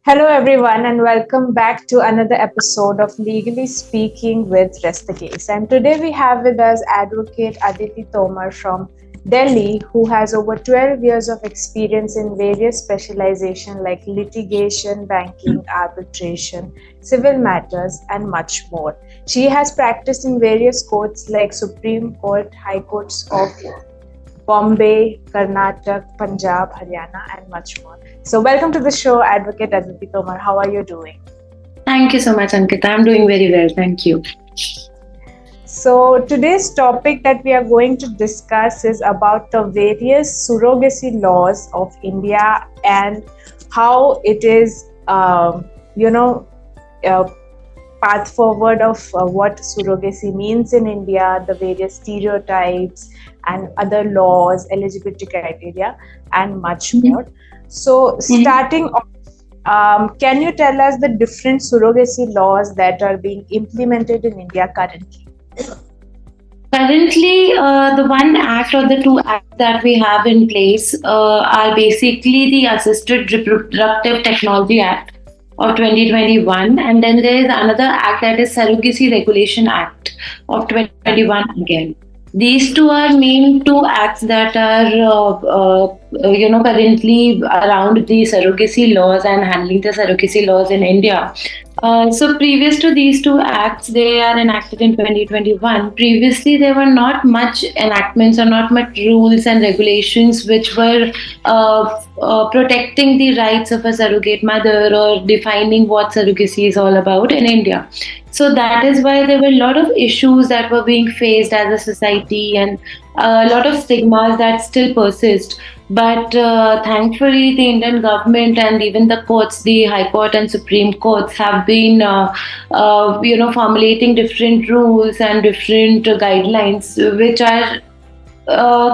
Hello, everyone, and welcome back to another episode of Legally Speaking with Rest the Case. And today we have with us Advocate Aditi Tomar from Delhi, who has over 12 years of experience in various specializations like litigation, banking, arbitration, civil matters, and much more. She has practiced in various courts like Supreme Court, High Courts of Bombay, Karnataka, Punjab, Haryana, and much more. So, welcome to the show, Advocate Aditi Tomar. How are you doing? Thank you so much, Ankita. I'm doing very well. Thank you. So, today's topic that we are going to discuss is about the various surrogacy laws of India and how it is, you know, uh, path forward of what surrogacy means in India, the various stereotypes and other laws, eligibility criteria, and much more. So, starting off, can you tell us the different surrogacy laws that are being implemented in India currently? Currently, the one act or the two acts that we have in place are basically the Assisted Reproductive Technology Act of 2021, and then there is another act that is Surrogacy Regulation Act of 2021 again. These two are main two acts that are, currently around the surrogacy laws and handling the surrogacy laws in India. So previous to these two acts, they are enacted in 2021. Previously, there were not much enactments or not much rules and regulations which were protecting the rights of a surrogate mother or defining what surrogacy is all about in India. So that is why there were a lot of issues that were being faced as a society and a lot of stigmas that still persist. But thankfully, the Indian government and even the courts, the High Court and Supreme Courts, have been, formulating different rules and different guidelines, which are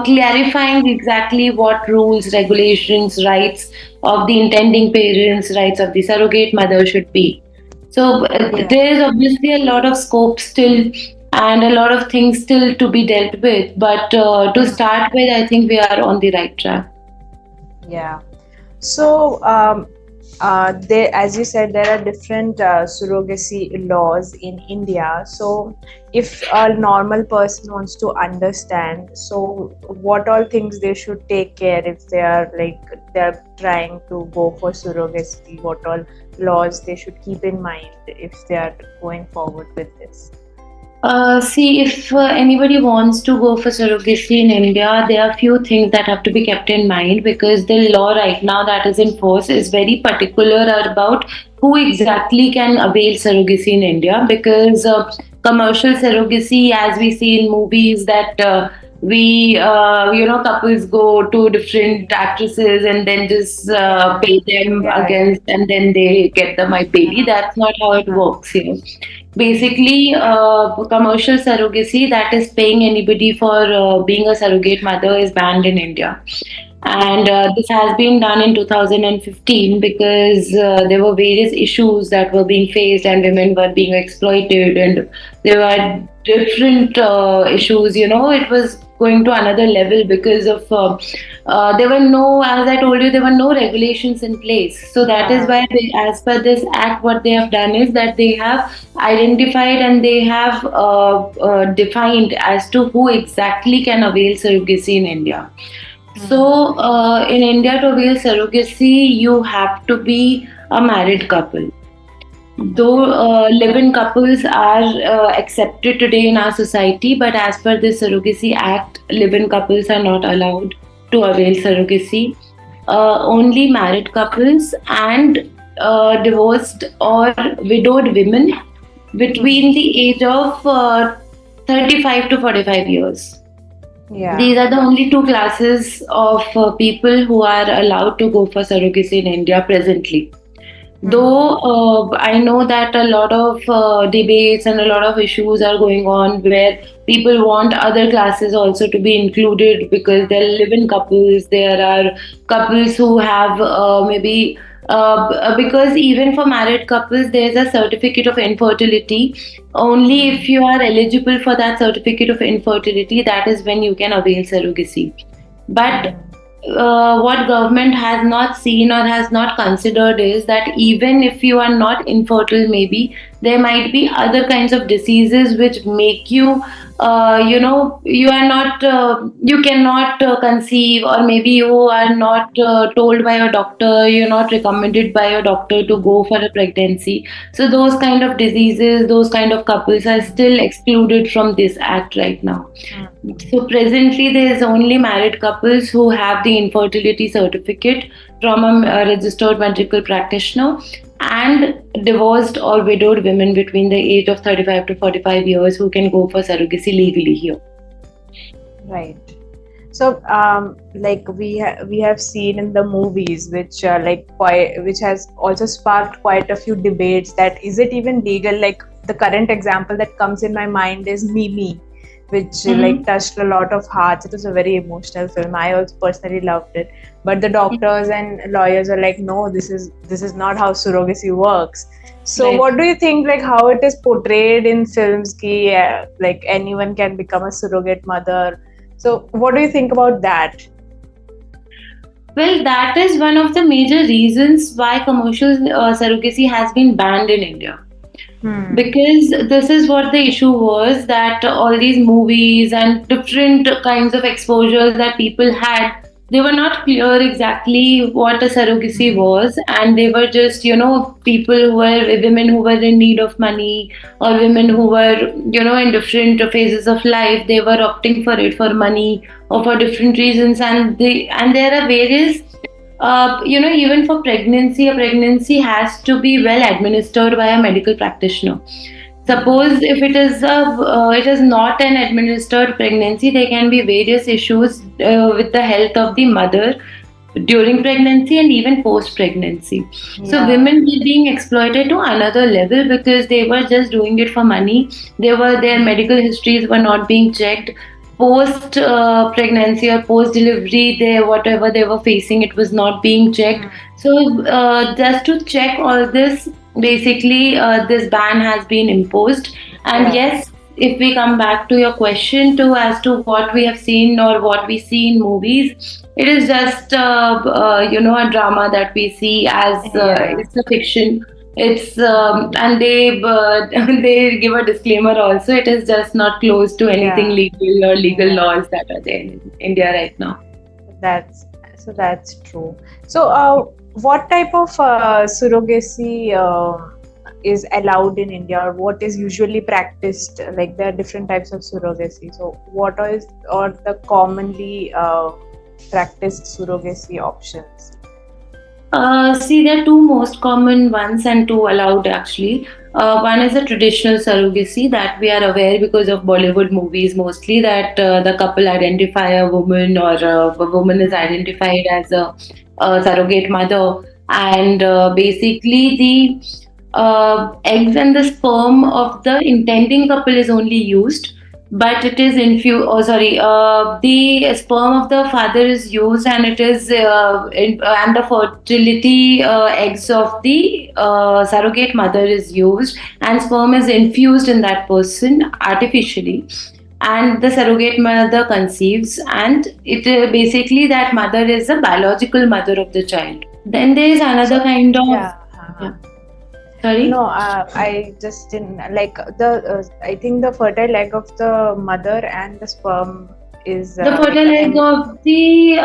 clarifying exactly what rules, regulations, rights of the intending parents, rights of the surrogate mother should be. So there is obviously a lot of scope still and a lot of things still to be dealt with. But to start with, I think we are on the right track. Yeah. So, as you said, there are different surrogacy laws in India. So, if a normal person wants to understand, so what all things they should take care if they are trying to go for surrogacy, what all laws they should keep in mind if they are going forward with this? See, if anybody wants to go for surrogacy in India, there are few things that have to be kept in mind because the law right now that is in force is very particular about who exactly can avail surrogacy in India because commercial surrogacy, as we see in movies, that couples go to different actresses and then just pay them against and then they get the my baby. That's not how it works here. Basically, commercial surrogacy, that is paying anybody for being a surrogate mother, is banned in India. And this has been done in 2015 because there were various issues that were being faced and women were being exploited and there were different issues. It was going to another level because of there were no, as I told you, there were no regulations in place. So that is why, as per this act, what they have done is that they have identified and they have defined as to who exactly can avail surrogacy in India. So, in India, to avail surrogacy, you have to be a married couple. Though live-in couples are accepted today in our society, but as per the Surrogacy Act, live-in couples are not allowed to avail surrogacy. Only married couples and divorced or widowed women between the age of 35 to 45 years. Yeah. These are the only two classes of people who are allowed to go for surrogacy in India presently. Though I know that a lot of debates and a lot of issues are going on where people want other classes also to be included because there live in couples, there are couples who have maybe because even for married couples, there's a certificate of infertility. Only if you are eligible for that certificate of infertility, that is when you can avail surrogacy. But what government has not seen or has not considered is that even if you are not infertile, maybe there might be other kinds of diseases which make you, you are not, you cannot conceive, or maybe you are not told by a doctor, you're not recommended by a doctor to go for a pregnancy. So those kind of diseases, those kind of couples are still excluded from this act right now. So presently, there is only married couples who have the infertility certificate from a registered medical practitioner, and divorced or widowed women between the age of 35 to 45 years who can go for surrogacy legally here. Right. So, like we have seen in the movies, which which has also sparked quite a few debates, that is it even legal? Like the current example that comes in my mind is Mimi, which like touched a lot of hearts. It was a very emotional film. I also personally loved it, but the doctors and lawyers are like, no, this is not how surrogacy works. So, Right. what do you think? Like how it is portrayed in films, ki like anyone can become a surrogate mother. So, what do you think about that? Well, that is one of the major reasons why commercial surrogacy has been banned in India. Because this is what the issue was, that all these movies and different kinds of exposures that people had, they were not clear exactly what a surrogacy was, and they were just, people who were women who were in need of money, or women who were, in different phases of life, they were opting for it for money or for different reasons. And there are various, even for pregnancy, a pregnancy has to be well administered by a medical practitioner. Suppose if it is not an administered pregnancy, there can be various issues with the health of the mother during pregnancy and even post pregnancy. So women were being exploited to another level because they were just doing it for money. Their medical histories were not being checked. Post pregnancy or post delivery, they whatever they were facing, it was not being checked. So just to check all this, basically this ban has been imposed. And yes, if we come back to your question too, as to what we have seen or what we see in movies, it is just a drama that we see as it's a fiction. It's and they they give a disclaimer also. It is just not close to anything legal or legal laws that are there in India right now. That's true. So, what type of surrogacy is allowed in India, or what is usually practiced? Like there are different types of surrogacy. So, what is or the commonly practiced surrogacy options? See, there are two most common ones and two allowed actually. One is a traditional surrogacy that we are aware because of Bollywood movies mostly, that the couple identify a woman, or a woman is identified as a surrogate mother, and basically the eggs and the sperm of the intending couple is only used, but it is infused. Oh, sorry. The sperm of the father is used, and it is and the fertility eggs of the surrogate mother is used, and sperm is infused in that person artificially. And the surrogate mother conceives, and it basically that mother is the biological mother of the child. Then there is another kind of. Yeah. Sorry? No, I just didn't like the. I think the fertile egg of the mother and the sperm is The fertile egg of the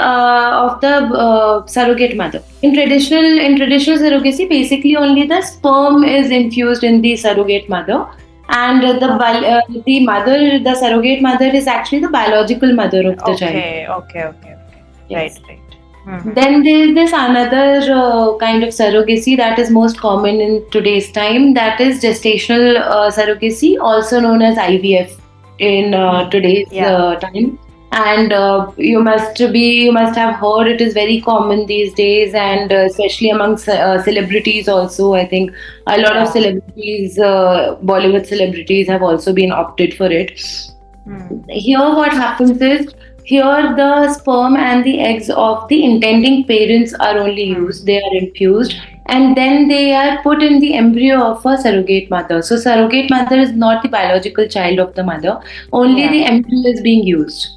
surrogate mother. In traditional surrogacy, basically only the sperm is infused in the surrogate mother, and the mother, the surrogate mother, is actually the biological mother of the child. Okay. Yes. Right. Then there is this another kind of surrogacy that is most common in today's time. That is gestational surrogacy, also known as IVF in today's time. And you must have heard it is very common these days, and especially among celebrities also. I think a lot of celebrities, Bollywood celebrities, have also been opted for it. Here, what happens is, here the sperm and the eggs of the intending parents are only used. They are infused, and then they are put in the embryo of a surrogate mother. So surrogate mother is not the biological child of the mother. Only the embryo is being used.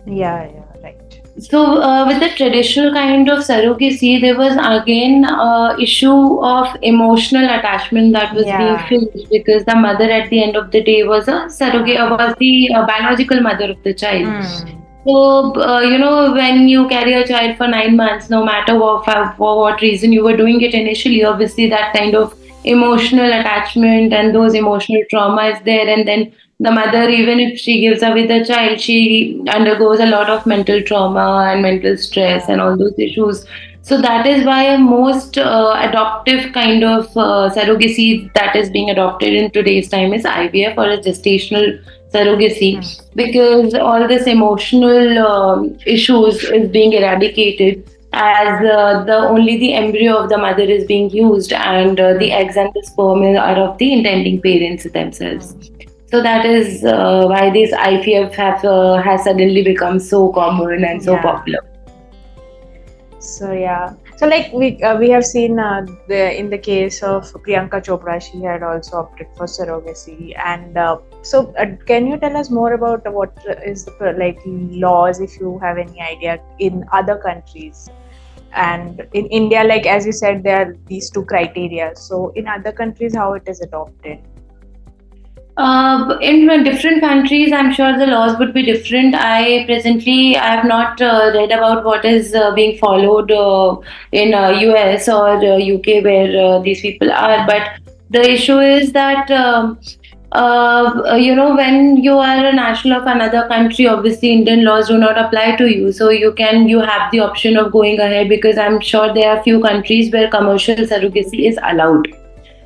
Yeah, right. With the traditional kind of surrogacy, there was again issue of emotional attachment that was being Yeah. faced because the mother at the end of the day was a surrogate, was the biological mother of the child. Hmm. When you carry a child for 9 months, no matter for what reason you were doing it initially, obviously that kind of emotional attachment and those emotional trauma is there. And then the mother, even if she gives away the child, she undergoes a lot of mental trauma and mental stress and Yeah. all those issues. So that is why most adoptive kind of surrogacy that is being adopted in today's time is IVF or a gestational surrogacy, Hmm. because all this emotional issues is being eradicated as the embryo of the mother is being used, and the Hmm. eggs and the sperm are of the intending parents themselves. Hmm. So that is why this IVF has suddenly become so common and so Yeah. popular. So yeah, so like we have seen in the case of Priyanka Chopra, she had also opted for surrogacy, and can you tell us more about what is the like laws, if you have any idea, in other countries? And in India, like as you said, there are these two criteria. So in other countries, how it is adopted? In different countries, I'm sure the laws would be different. I have not read about what is being followed in US or UK where these people are. But the issue is that when you are a national of another country, obviously Indian laws do not apply to you. So you have the option of going ahead, because I'm sure there are few countries where commercial surrogacy is allowed.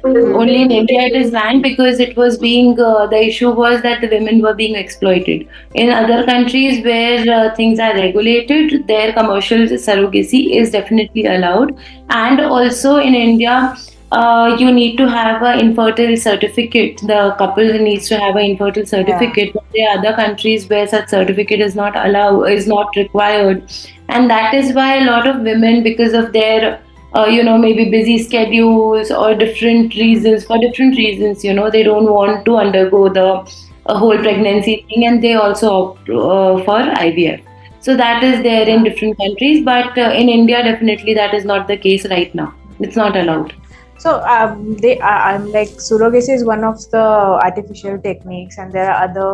Only in India it is banned because it was being the issue was that the women were being exploited. In other countries where things are regulated, their commercial surrogacy is definitely allowed. And also in India, you need to have an infertile certificate. The couple needs to have an infertile Yeah. certificate. But there are other countries where such certificate is not required, and that is why a lot of women, because of their maybe busy schedules or different reasons, they don't want to undergo the whole pregnancy thing, and they also opt for IVF. So that is there in Yeah. different countries, but in India, definitely that is not the case right now. It's not Yeah. allowed. So I'm like surrogacy is one of the artificial techniques, and there are other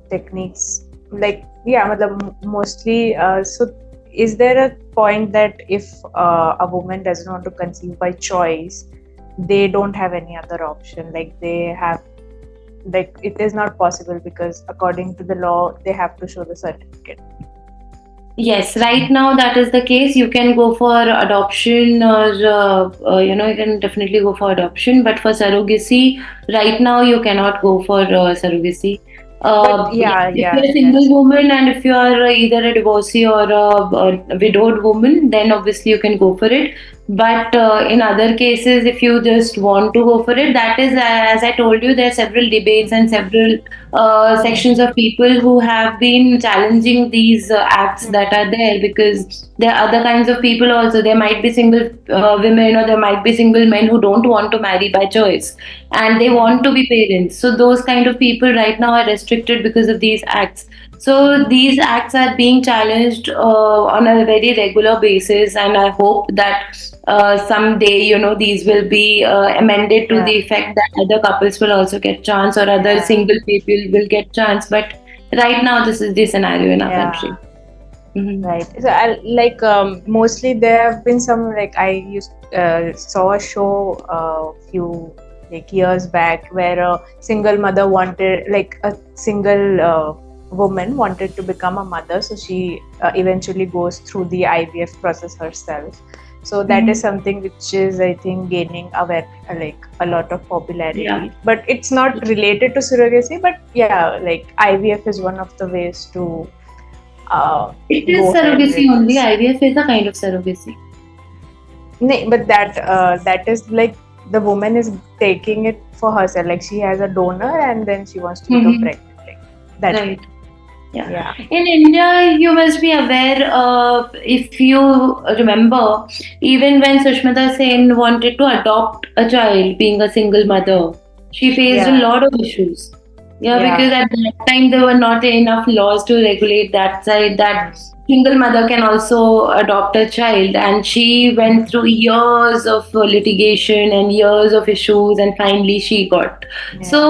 techniques. Like yeah, mostly. So is there a point that if a woman doesn't want to conceive by choice, they don't have any other option? Like they have, like it is not possible because according to the law they have to show the certificate. Yes, right now that is the case. You can go for adoption, or you can definitely go for adoption. But for surrogacy, right now you cannot go for surrogacy. But Yes, yeah, if you're yeah, a single that's woman and if you are either a divorcee or a widowed woman, then obviously you can go for it. But in other cases, if you just want to go for it, that is, as I told you, there are several debates and several sections of people who have been challenging these acts that are there, because there are other kinds of people also. There might be single women, or there might be single men who don't want to marry by choice and they want to be parents. So those kind of people right now are restricted because of these acts. So these acts are being challenged on a very regular basis, and I hope that someday, these will be amended to the yeah, effect that other couples will also get chance, or other yeah, single people will get chance. But right now, this is the scenario in our yeah. country. Mhm. Right. So I like mostly there have been some, like I used saw a show few like years back where a single mother wanted, like a single woman wanted to become a mother, so she eventually goes through the IVF process herself. So that is Mhm. something which is, I think, gaining like a lot of Yeah. popularity. But it's not related to surrogacy. But yeah, like IVF is one of the ways to uh, It is go ahead surrogacy with only. this. IVF is a kind of surrogacy. But that is like the woman is taking it for herself. Like she has a donor and then she wants to become Mhm. pregnant. Like that Right. kind. Yeah. Yeah. In India, you must be aware of, if you remember, even when Sushmita Sen wanted to adopt a child, being a single mother, she faced a Yeah. lot of issues. Yeah, because Yeah. at that time there were not enough laws to regulate that side. That Mm. single mother can also adopt a child, and she went through years of litigation and years of issues, and finally she got. Yeah. So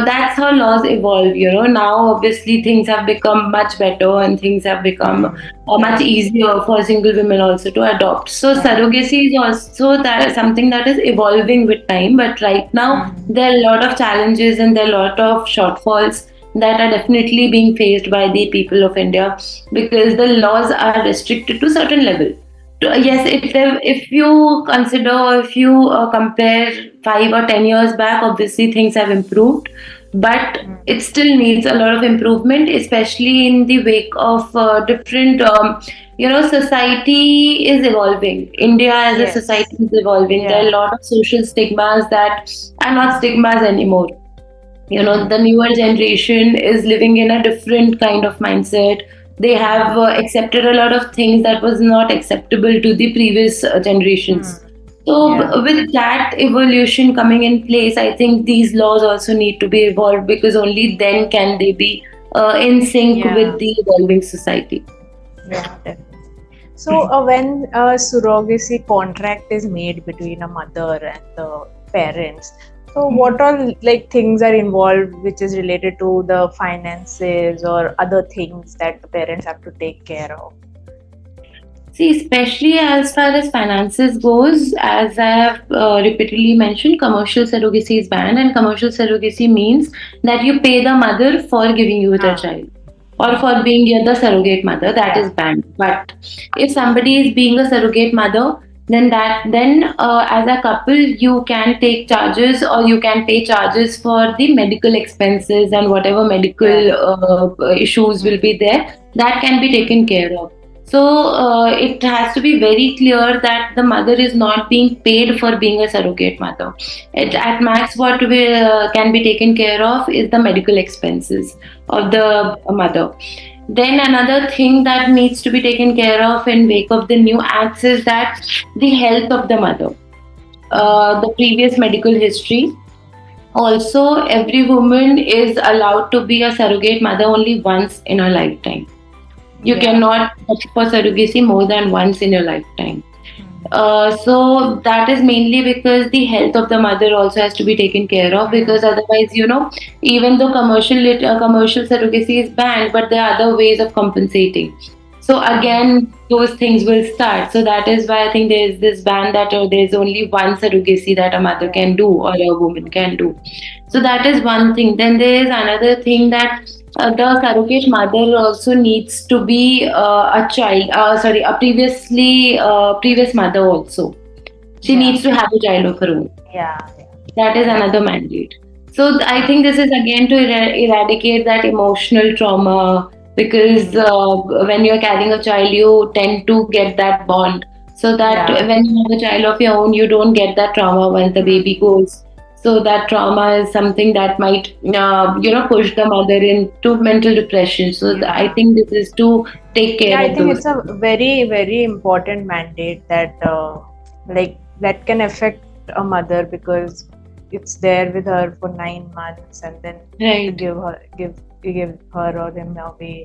that's how laws evolve. Now obviously things have become much better, and things have become much Yes. easier for single women also to adopt. So Yeah. surrogacy is also that something that is evolving with time. But right now there are a lot of challenges and there are a lot of shortfalls that are definitely being faced by the people of India, because the laws are restricted to certain level. Yes, if you consider, or if you compare 5 or 10 years back, obviously things have improved, but it still needs a lot of improvement, especially in the wake of different. Society is evolving. India as a Yes. society is evolving. There are a Yeah. lot of social stigmas that are not stigmas anymore. The newer generation is living in a different kind of mindset. They have accepted a lot of things that was not acceptable to the previous generations. So Yeah. with that evolution coming in place, I think these laws also need to be evolved, because only then can they be in sync Yeah. with the evolving society. Yeah. Definitely. So, when a surrogacy contract is made between a mother and the parents, so what all like things are involved, which is related to the finances or other things that the parents have to take care of? See, especially as far as finances goes, as I have repeatedly mentioned, commercial surrogacy is banned, and commercial surrogacy means that you pay the mother for giving you the Ah. child, or for being the surrogate mother. That is Yeah. banned. But if somebody is being a surrogate mother, then as a couple you can take charges, or you can pay charges for the medical expenses and whatever medical Yeah. issues will be there, that can be taken care of. So it has to be very clear that the mother is not being paid for being a surrogate mother. At max, what can be taken care of is the medical expenses of the mother. Then another thing that needs to be taken care of in wake of the new acts is that the health of the mother, the previous medical history. Also, every woman is allowed to be a surrogate mother only once in her lifetime. You Yeah. cannot opt for surrogacy more than once in your lifetime. So that is mainly because the health of the mother also has to be taken care of, because otherwise, even though commercial surrogacy is banned, but there are other ways of compensating. So again, those things will start. So that is why I think there is this ban that there's only one surrogacy that a mother Yeah. can do, or a woman can do. So that is one thing. Then there is another thing that the surrogate mother also needs to be a previous mother also. She Yeah. needs to have a child of her own. Yeah. That is another mandate. So I think this is again to eradicate that emotional trauma, because when you're carrying a child, you tend to get that bond. So that Yeah. when you have a child of your own, you don't get that trauma once the baby goes. So that trauma is something that might, push the mother into mental depression. So I Yeah. think this is to take Yeah, care I of think those. it's a very, very important mandate that like that can affect a mother, because it's there with her for 9 months, and then to Right. give her or him away.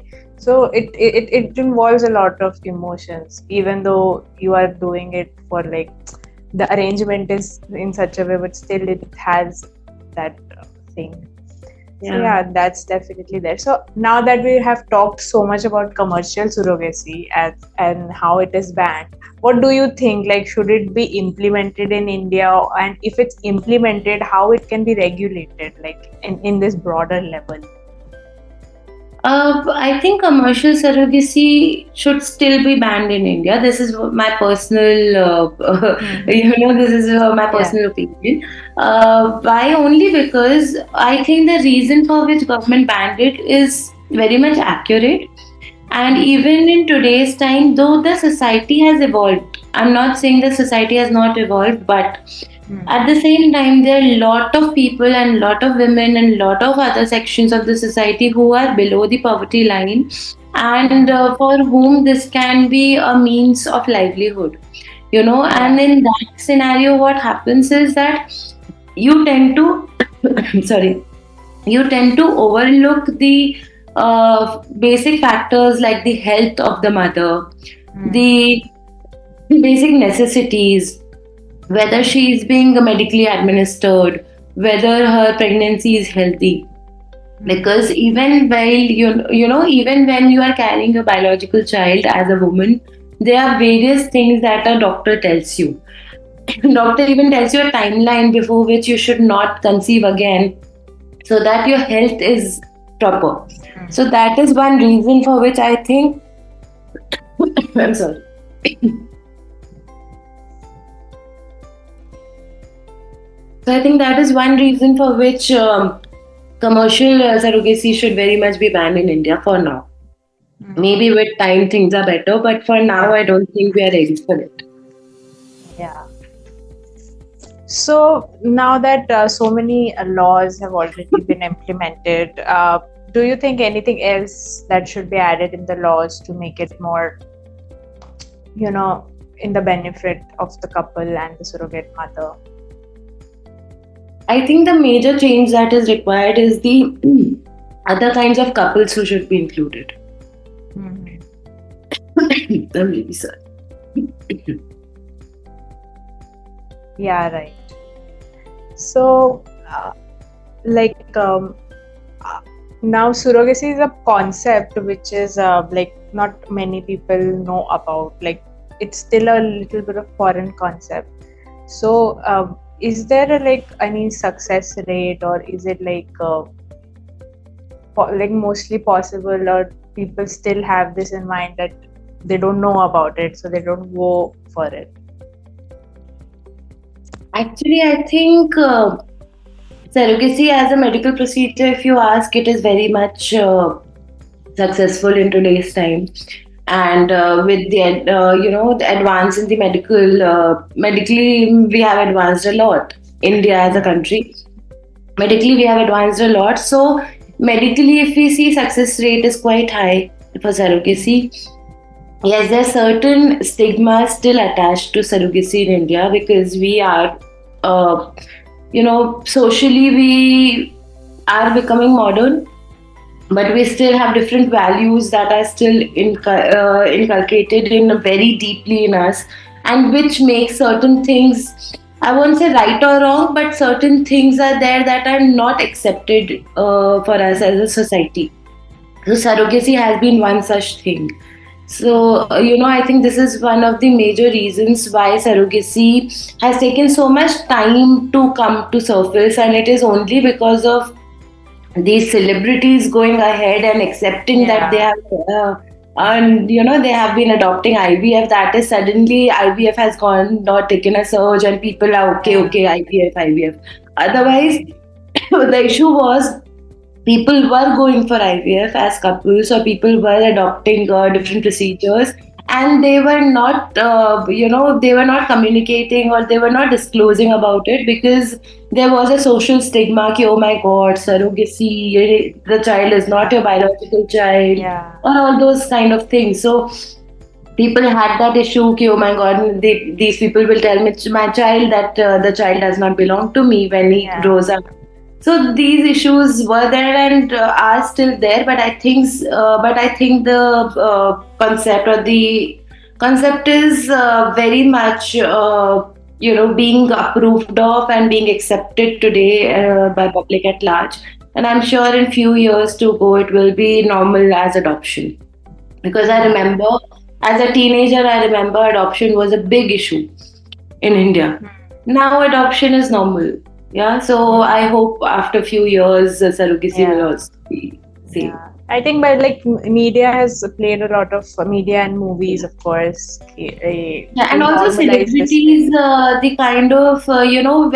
So it involves a lot of emotions, even though you are doing it for like the arrangement is in such a way, but still it has that thing. So Yeah. yeah, that's definitely there. So now that we have talked so much about commercial surrogacy and how it is banned, what do you think? Like, should it be implemented in India? And if it's implemented, how it can be regulated, like in this broader level? I think commercial surrogacy should still be banned in India. This is my personal, this is my Yeah. personal opinion. Why? Only because I think the reason for which government banned it is very much accurate. And even in today's time, though the society has evolved, I'm not saying the society has not evolved, but at the same time, there are a lot of people and lot of women and lot of other sections of the society who are below the poverty line, and for whom this can be a means of livelihood. And Yeah. in that scenario, what happens is that you tend to, sorry, you tend to overlook the basic factors like the health of the mother, Hmm. the basic necessities, whether she is being medically administered, whether her pregnancy is healthy. Hmm. Because even while even when you are carrying a biological child as a woman, there are various things that a doctor tells you. Doctor even tells you a timeline before which you should not conceive again, so that your health is proper. Hmm. So that is one reason for which I think I'm sorry. So I think that is one reason for which commercial surrogacy should very much be banned in India for now. Hmm. Maybe with time things are better, but for now Yeah. I don't think we are ready for it. Yeah. So now that so many laws have already been implemented, do you think anything else that should be added in the laws to make it more, you know, in the benefit of the couple and the surrogate mother? I think the major change that is required is the other kinds of couples who should be included. Mhm. I'm really sorry. Yeah, right. So, like, uh, now surrogacy is a concept which is like not many people know about. Like, it's still a little bit of foreign concept. So, is there a, like any success rate, or is it like mostly possible, or people still have this in mind that they don't know about it, so they don't go for it? Actually, I think surrogacy as a medical procedure, if you ask, it is very much successful in today's time. And with the the advance in the medically we have advanced a lot. India as a country, medically we have advanced a lot. So medically, if we see, success rate is quite high for surrogacy. Yes, there's certain stigma still attached to surrogacy in India because we are, uh, socially we are becoming modern, but we still have different values that are still inculcated in very deeply in us, and which makes certain things, I won't say right or wrong, but certain things are there that are not accepted for us as a society. So surrogacy has been one such thing. So, I think this is one of the major reasons why surrogacy has taken so much time to come to surface, and it is only because of these celebrities going ahead and accepting that they Yeah. have, and they have been adopting IVF. That is suddenly IVF has gone not taken a surge, and people are okay, Yeah. okay, IVF, IVF. Otherwise, the issue was people were going for IVF as couples, or people were adopting different procedures, and they were not, they were not communicating, or they were not disclosing about it, because there was a social stigma ki, oh my god, surrogacy, the child is not your biological child, Yeah. or all those kind of things. So people had that issue ki, oh my god, these people will tell my child that the child does not belong to me when he Yeah. grows up. So these issues were there and are still there, but I think the concept is very much being approved of and being accepted today by public at large. And I'm sure in few years to go, it will be normal as adoption. Because I Yeah. remember as a teenager, I remember adoption was a big issue in India. Now adoption is normal. Yeah, so I hope after few years surrogacy will Yeah. also be same. Yeah. I think, but like media has played a lot of media and movies, of course, Yeah, to and also normalize this thing. celebrities, the kind of,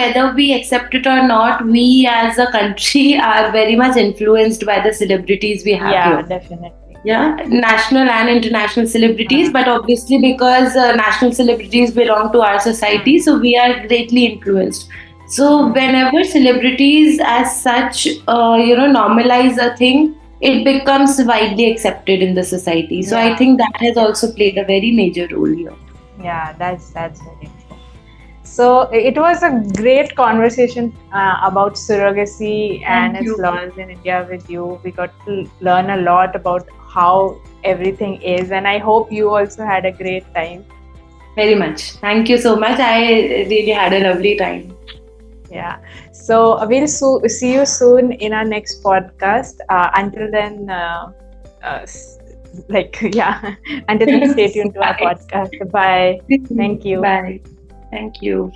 whether we accept it or not, we as a country are very much influenced by the celebrities we have Yeah, here. definitely. Yeah, national and international celebrities, Hmm. but obviously because national celebrities belong to our society, Hmm. so we are greatly influenced. So Hmm. whenever celebrities as such normalize a thing, it becomes widely accepted in the society. So I Yeah. think that has also played a very major role here. Yeah, that's very true. So it was a great conversation about surrogacy and Thank its you laws in India with you. We got to learn a lot about how everything is, and I hope you also had a great time. very much. Thank you so much. I really had a lovely time. Yeah. So we'll see you soon in our next podcast. Until then, yeah. Until then, stay tuned to our Bye. podcast. Bye. Thank you. Bye. Thank you.